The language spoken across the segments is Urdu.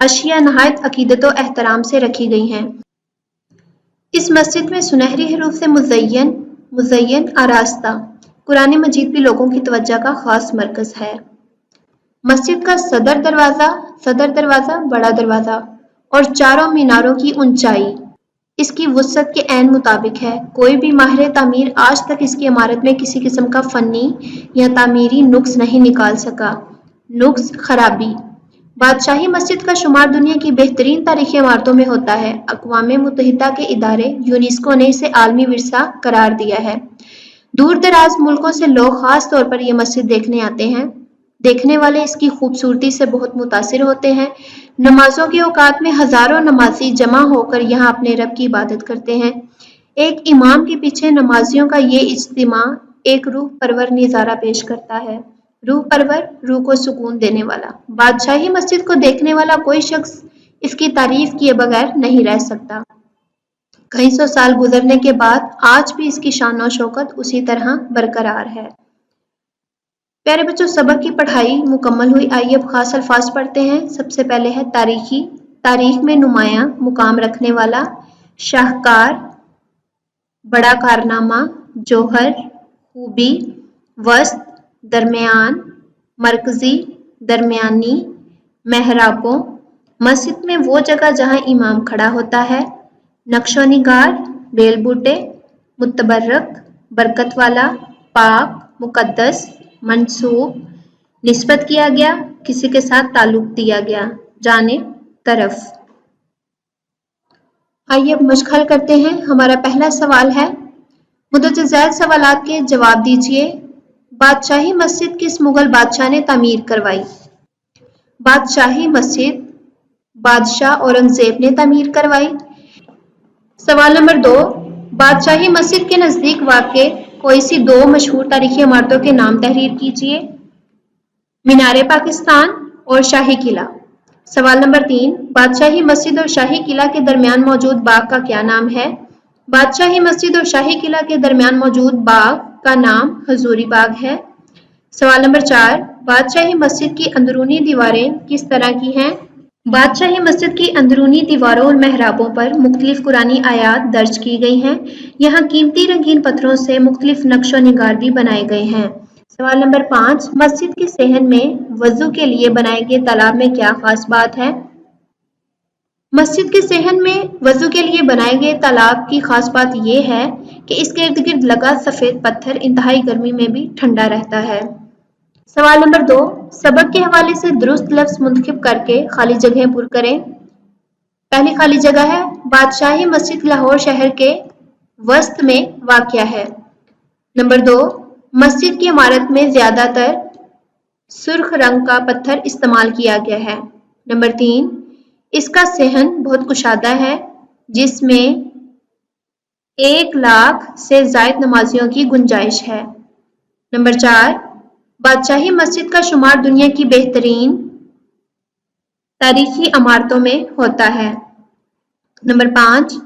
اشیاء نہایت عقیدت و احترام سے رکھی گئی ہیں۔ اس مسجد میں سنہری حروف سے مزین آراستہ قرآن مجید بھی لوگوں کی توجہ کا خاص مرکز ہے۔ مسجد کا صدر دروازہ بڑا دروازہ اور چاروں میناروں کی اونچائی اس کی وسعت کے عین مطابق ہے۔ کوئی بھی ماہر تعمیر آج تک اس کی عمارت میں کسی قسم کا فنی یا تعمیری نقص نہیں نکال سکا۔ نقص خرابی: بادشاہی مسجد کا شمار دنیا کی بہترین تاریخی عمارتوں میں ہوتا ہے۔ اقوام متحدہ کے ادارے یونیسکو نے اسے عالمی ورثہ قرار دیا ہے۔ دور دراز ملکوں سے لوگ خاص طور پر یہ مسجد دیکھنے آتے ہیں۔ دیکھنے والے اس کی خوبصورتی سے بہت متاثر ہوتے ہیں۔ نمازوں کے اوقات میں ہزاروں نمازی جمع ہو کر یہاں اپنے رب کی عبادت کرتے ہیں۔ ایک امام کے پیچھے نمازیوں کا یہ اجتماع ایک روح پرور نظارہ پیش کرتا ہے۔ روح پرور، روح کو سکون دینے والا۔ بادشاہی مسجد کو دیکھنے والا کوئی شخص اس کی تعریف کیے بغیر نہیں رہ سکتا۔ کئی سو سال گزرنے کے بعد آج بھی اس کی شان و شوکت اسی طرح برقرار ہے۔ پیارے بچوں، سبق کی پڑھائی مکمل ہوئی۔ آئیے اب خاص الفاظ پڑھتے ہیں۔ سب سے پہلے ہے تاریخی۔ تاریخ میں نمایاں مقام رکھنے والا، شاہکار، بڑا کارنامہ، جوہر، خوبی، وسط، درمیان، مرکزی، درمیانی، محرابوں۔ مسجد میں وہ جگہ جہاں امام کھڑا ہوتا ہے۔ نقش و نگار، بیل بوٹے، متبرک، برکت والا، پاک، مقدس، منسوب، نسبت کیا گیا، کسی کے ساتھ تعلق دیا گیا، جانب، طرف۔ آئیے اب مشق حل کرتے ہیں۔ ہمارا پہلا سوال ہے، مندرجہ ذیل سوالات کے جواب دیجیے۔ بادشاہی مسجد کس مغل بادشاہ نے تعمیر کروائی؟ بادشاہی مسجد بادشاہ اورنگزیب نے تعمیر کروائی۔ سوال نمبر 2، بادشاہی مسجد کے نزدیک واقع کوئی سی دو مشہور تاریخی عمارتوں کے نام تحریر کیجیے۔ مینار پاکستان اور شاہی قلعہ۔ سوال نمبر 3، بادشاہی مسجد اور شاہی قلعہ کے درمیان موجود باغ کا کیا نام ہے؟ بادشاہی مسجد اور شاہی قلعہ کے درمیان موجود باغ کا نام حضوری باغ ہے۔ سوال نمبر 4، بادشاہی مسجد کی اندرونی دیواریں کس طرح کی ہیں؟ بادشاہی مسجد کی اندرونی دیواروں اور محرابوں پر مختلف قرآنی آیات درج کی گئی ہیں۔ یہاں قیمتی رنگین پتھروں سے مختلف نقش و نگار بھی بنائے گئے ہیں۔ سوال نمبر 5، مسجد کے صحن میں وضو کے لیے بنائے گئے تالاب میں کیا خاص بات ہے؟ مسجد کے صحن میں وضو کے لیے بنائے گئے تالاب کی خاص بات یہ ہے کہ اس کے ارد گرد لگا سفید پتھر انتہائی گرمی میں بھی ٹھنڈا رہتا ہے۔ سوال نمبر 2، سبق کے حوالے سے درست لفظ منتخب کر کے خالی جگہیں پر کریں۔ پہلی خالی جگہ ہے، بادشاہی مسجد لاہور شہر کے وسط میں واقع ہے۔ نمبر 2، مسجد کی عمارت میں زیادہ تر سرخ رنگ کا پتھر استعمال کیا گیا ہے۔ نمبر 3، اس کا صحن بہت کشادہ ہے جس میں 1,00,000 سے زائد نمازیوں کی گنجائش ہے۔ نمبر 4، بادشاہی مسجد کا شمار دنیا کی بہترین تاریخی عمارتوں میں ہوتا ہے۔ نمبر 5،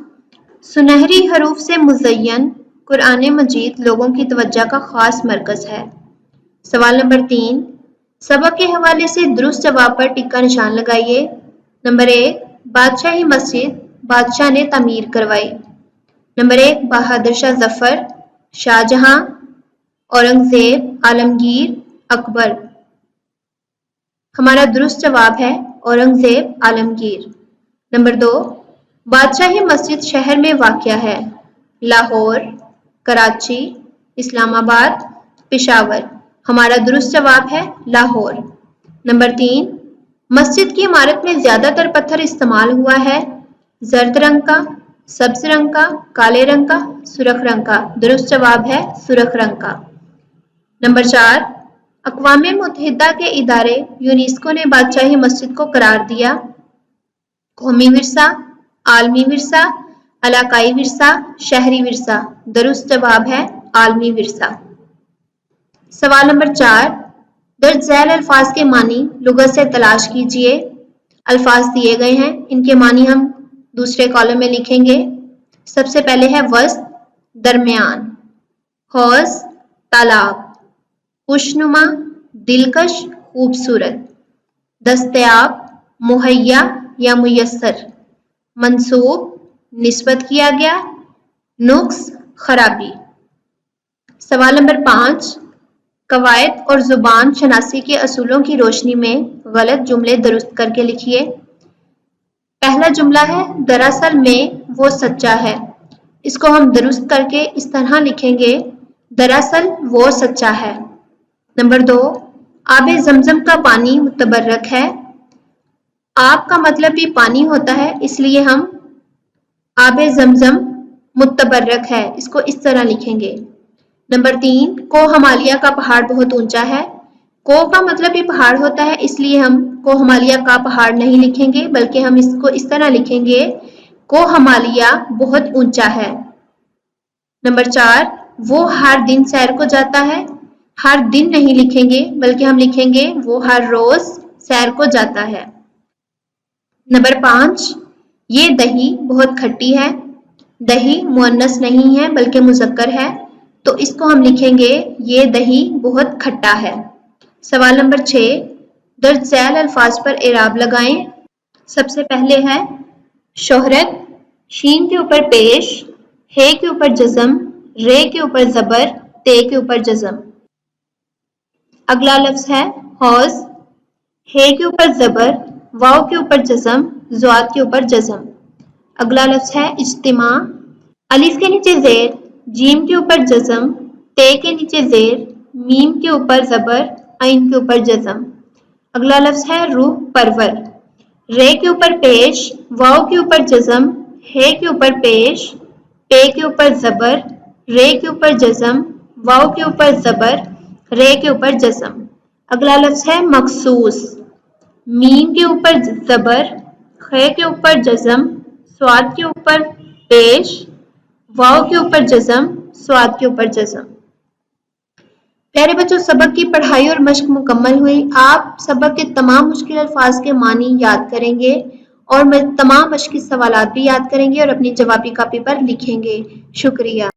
سنہری حروف سے مزین قرآن مجید لوگوں کی توجہ کا خاص مرکز ہے۔ سوال نمبر 3، سبق کے حوالے سے درست جواب پر ٹک کا نشان لگائیے۔ نمبر 1، بادشاہی مسجد بادشاہ نے تعمیر کروائی۔ نمبر 1، بہادر شاہ ظفر، شاہجہاں، اورنگزیب، عالمگیر، اکبر۔ ہمارا درست جواب ہے اورنگزیب، عالمگیر۔ نمبر 2، بادشاہی مسجد شہر میں واقع ہے۔ لاہور، کراچی، اسلام آباد، پشاور۔ ہمارا درست جواب ہے لاہور۔ نمبر 3، مسجد کی عمارت میں زیادہ تر پتھر استعمال ہوا ہے۔ زرد رنگ کا، سبز رنگ کا، کالے رنگ کا، سرخ رنگ کا۔ درست جواب ہے سرخ رنگ کا۔ نمبر 4، اقوام متحدہ کے ادارے یونیسکو نے بادشاہی مسجد کو قرار دیا قومی ورثہ، عالمی ورثہ، علاقائی ورثہ، شہری ورثہ۔ درست جواب ہے عالمی ورثہ۔ سوال نمبر 4، درج ذیل الفاظ کے معنی لغت سے تلاش کیجیے۔ الفاظ دیے گئے ہیں، ان کے معنی ہم دوسرے کالم میں لکھیں گے۔ سب سے پہلے ہے وسط، درمیان، حوض، تالاب، خوشنما، دلکش، خوبصورت، دستیاب، مہیا، یا میسر، منسوب نسبت کیا گیا، نقص خرابی۔ سوال نمبر 5، قواعد اور زبان شناسی کے اصولوں کی روشنی میں غلط جملے درست کر کے لکھیے۔ پہلا جملہ ہے دراصل میں وہ سچا ہے، اس کو ہم درست کر کے اس طرح لکھیں گے، دراصل وہ سچا ہے۔ نمبر 2، آب زمزم کا پانی متبرک ہے، آب کا مطلب بھی پانی ہوتا ہے، اس لیے ہم آب زمزم متبرک ہے اس کو اس طرح لکھیں گے۔ نمبر 3، کوہ ہمالیہ کا پہاڑ بہت اونچا ہے، کوہ کا مطلب بھی پہاڑ ہوتا ہے، اس لیے ہم کوہ ہمالیہ کا پہاڑ نہیں لکھیں گے بلکہ ہم اس کو اس طرح لکھیں گے، کوہ ہمالیہ بہت اونچا ہے۔ نمبر 4، وہ ہر دن سیر کو جاتا ہے، ہر دن نہیں لکھیں گے بلکہ ہم لکھیں گے وہ ہر روز سیر کو جاتا ہے۔ نمبر 5، یہ دہی بہت کھٹی ہے، دہی مؤنث نہیں ہے بلکہ مذکر ہے، تو اس کو ہم لکھیں گے یہ دہی بہت کھٹا ہے۔ سوال نمبر 6، درج ذیل الفاظ پر اعراب لگائیں۔ سب سے پہلے ہے شہرت، شین کے اوپر پیش، ہے کے اوپر جزم، رے کے اوپر زبر، تے کے اوپر جزم۔ اگلا لفظ ہے حوض، ہے کے اوپر زبر، واو کے اوپر جزم، ضاد کے اوپر جزم۔ اگلا لفظ ہے اجتماع، الف کے نیچے زیر، جیم کے اوپر جزم، تے کے نیچے زیر، میم کے اوپر زبر، عین کے اوپر جزم۔ اگلا لفظ ہے روح پرور، رے کے اوپر پیش، واو کے اوپر جزم، ہے کے اوپر پیش، پے کے اوپر زبر، رے کے اوپر جزم، واو کے اوپر زبر، رے کے اوپر جزم۔ اگلا لفظ ہے مخصوص، میم کے اوپر زبر، خے کے اوپر جزم، صاد کے اوپر پیش، واو کے اوپر جزم، صاد کے اوپر جزم۔ پیارے بچوں، سبق کی پڑھائی اور مشق مکمل ہوئی۔ آپ سبق کے تمام مشکل الفاظ کے معنی یاد کریں گے اور تمام مشقی سوالات بھی یاد کریں گے اور اپنی جوابی کاپی پر لکھیں گے۔ شکریہ۔